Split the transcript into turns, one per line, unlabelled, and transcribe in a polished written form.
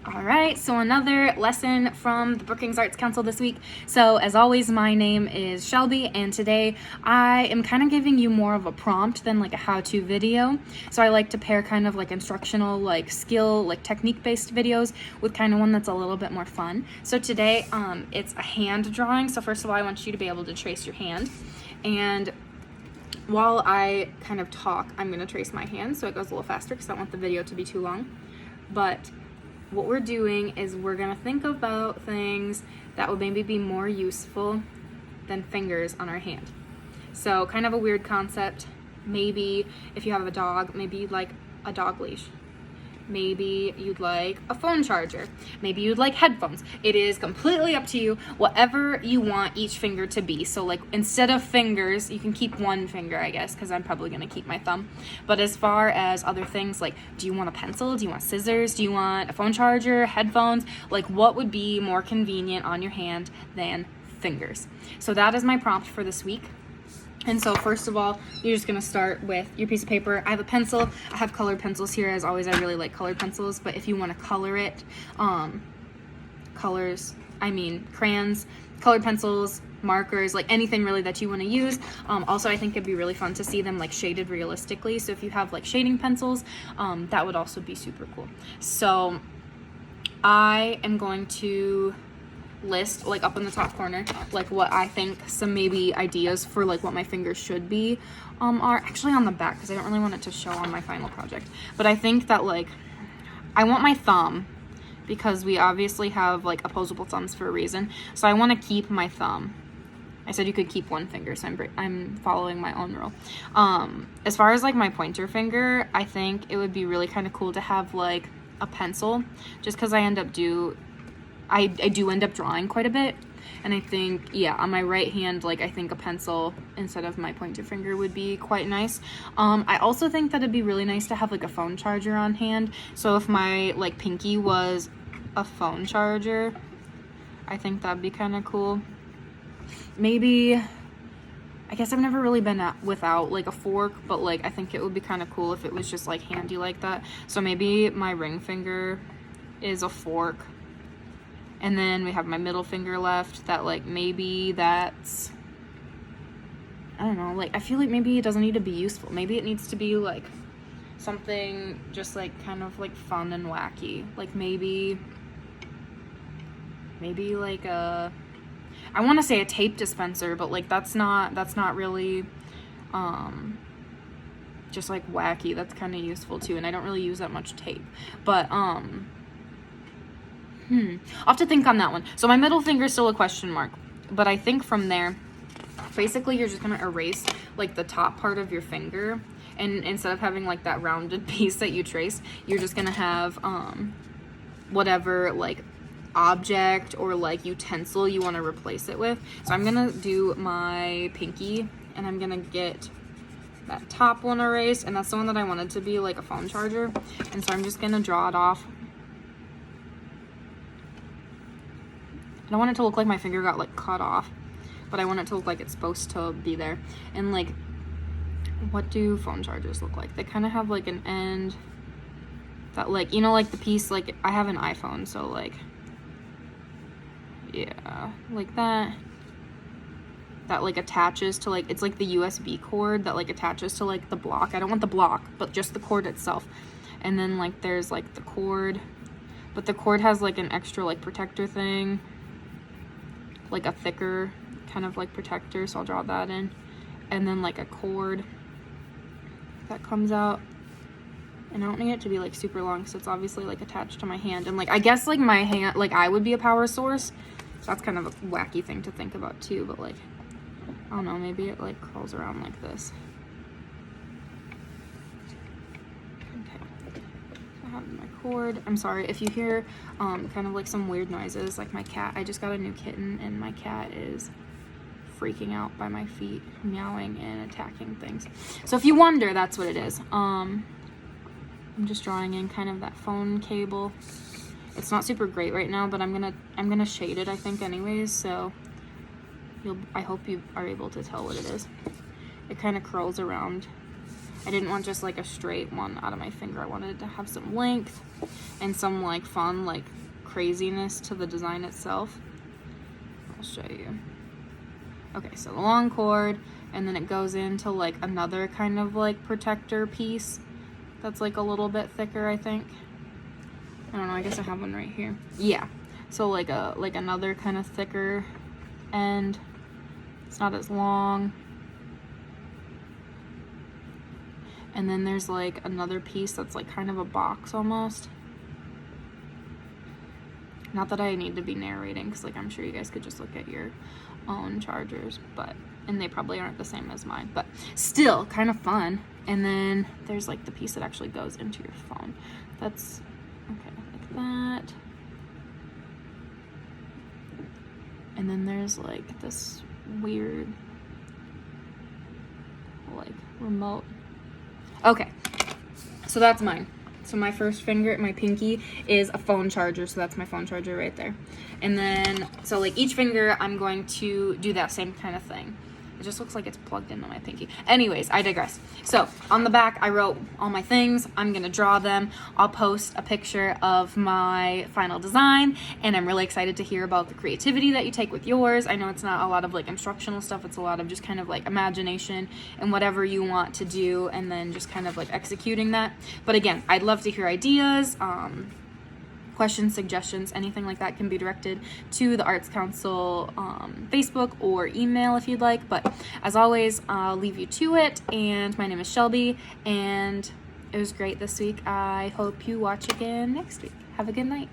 All right, so another lesson from the Brookings Arts Council this week. So as always, my name is Shelby, and today I am kind of giving you more of a prompt than like a how-to video. So I like to pair kind of like instructional, like skill, like technique-based videos with kind of one that's a little bit more fun. So today, it's a hand drawing. So first of all, I want you to be able to trace your hand. And while I kind of talk, I'm gonna trace my hand so it goes a little faster because I don't want the video to be too long. But what we're doing is we're gonna think about things that would maybe be more useful than fingers on our hand. So kind of a weird concept. Maybe if you have a dog, maybe you'd like a dog leash. Maybe you'd like a phone charger. Maybe you'd like headphones. It is completely up to you, whatever you want each finger to be. So like instead of fingers, you can keep one finger, I guess, because I'm probably gonna keep my thumb. But as far as other things, like do you want a pencil? Do you want scissors? Do you want a phone charger, headphones? Like what would be more convenient on your hand than fingers? So that is my prompt for this week. And so first of all, you're just gonna start with your piece of paper. I have a pencil. I have colored pencils here. As always, I really like colored pencils, but if you wanna color it, crayons, colored pencils, markers, like anything really that you wanna use. Also, I think it'd be really fun to see them like shaded realistically. So if you have like shading pencils, that would also be super cool. So I am going to list like up in the top corner like what I think some maybe ideas for like what my fingers should be are actually on the back because I don't really want it to show on my final project, but I think that like I want my thumb because we obviously have like opposable thumbs for a reason, so I want to keep my thumb. I said you could keep one finger, so I'm following my own rule. As far as like my pointer finger, I think it would be really kind of cool to have like a pencil, just because I do end up drawing quite a bit, and I think, yeah, on my right hand, like I think a pencil instead of my pointer finger would be quite nice. I also think that it'd be really nice to have like a phone charger on hand. So if my like pinky was a phone charger, I think that'd be kind of cool. Maybe, I guess I've never really been without like a fork, but like I think it would be kind of cool if it was just like handy like that. So maybe my ring finger is a fork. And then we have my middle finger left that like maybe that's, I don't know, like I feel like maybe it doesn't need to be useful. Maybe it needs to be like something just like kind of like fun and wacky. Like maybe like I want to say a tape dispenser, but like that's not really just like wacky. That's kind of useful too, and I don't really use that much tape. But I'll have to think on that one. So my middle finger is still a question mark, but I think from there, basically you're just gonna erase like the top part of your finger, and instead of having like that rounded piece that you traced, you're just gonna have whatever like object or like utensil you want to replace it with. So I'm gonna do my pinky, and I'm gonna get that top one erased, and that's the one that I wanted to be like a phone charger, and so I'm just gonna draw it off. I don't want it to look like my finger got like cut off, but I want it to look like it's supposed to be there. And like, what do phone chargers look like? They kind of have like an end that like, you know, like the piece, like I have an iPhone, so like, yeah, like that like attaches to like, it's like the USB cord that like attaches to like the block. I don't want the block, but just the cord itself. And then like there's like the cord, but the cord has like an extra like protector thing, like a thicker kind of like protector, so I'll draw that in. And then like a cord that comes out, and I don't need it to be like super long, so it's obviously like attached to my hand. And like I guess like my hand, like I would be a power source, so that's kind of a wacky thing to think about too, but like I don't know, maybe it like curls around like this. My cord. I'm sorry if you hear kind of like some weird noises, like my cat. I just got a new kitten, and my cat is freaking out by my feet, meowing and attacking things. So if you wonder, that's what it is. I'm just drawing in kind of that phone cable. It's not super great right now, but I'm gonna shade it, I think, anyways. So I hope you are able to tell what it is. It kind of curls around I didn't want just like a straight one out of my finger. I wanted it to have some length and some like fun like craziness to the design itself. I'll show you. Okay, so the long cord, and then it goes into like another kind of like protector piece that's like a little bit thicker, I think. I don't know, I guess I have one right here. Yeah, so like another kind of thicker end. It's not as long. And then there's like another piece that's like kind of a box almost. Not that I need to be narrating, because like I'm sure you guys could just look at your own chargers, but, and they probably aren't the same as mine, but still kind of fun. And then there's like the piece that actually goes into your phone. That's, okay, like that. And then there's like this weird, like remote. Okay, so that's mine. So my first finger, my pinky, is a phone charger, so that's my phone charger right there. And then, so like each finger, I'm going to do that same kind of thing. It just looks like it's plugged into my pinky. Anyways, I digress. So on the back, I wrote all my things. I'm gonna draw them. I'll post a picture of my final design, and I'm really excited to hear about the creativity that you take with yours. I know it's not a lot of like instructional stuff. It's a lot of just kind of like imagination and whatever you want to do, and then just kind of like executing that. But again, I'd love to hear ideas, questions, suggestions, anything like that can be directed to the Arts Council Facebook or email if you'd like. But as always, I'll leave you to it. And my name is Shelby, and it was great this week. I hope you watch again next week. Have a good night.